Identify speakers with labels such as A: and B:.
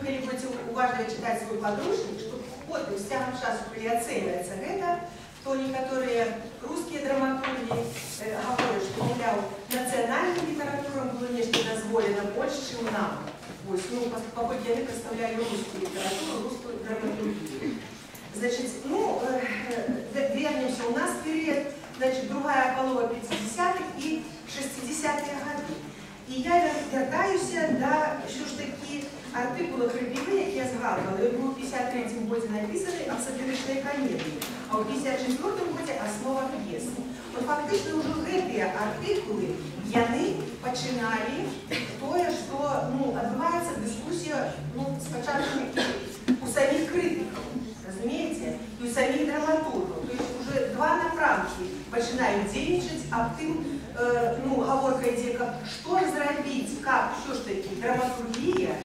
A: калі будете уважно читать свой подручник, что потом с тягом часу, коли оценивается это, то некоторые русские драматурги говорят, что, мовляв, национальным литературам было нечто дозволено больше, чем нам. Ну, поскольку я представляю русскую литературу, русскую драматургию. Значит, ну, вернемся, у нас период, значит, другая полова 50-х и 60-х годы. І я вертаюся до, що ж таки, артикула Хрипіви, які я згадувала. Він був у 53-му році написаний «Об сатиричній комедії», а у 54-му році «Основа п'єси». От фактично вже ці артикули, вони починали те, що, ну, відбувається дискусія, ну, спочатку у самих критиків, розумієте? І у самих драматургів. Тобто вже два направки починають діяти, а тим, ну, говорка йде, що ж зробити, як, що ж таки, драматургія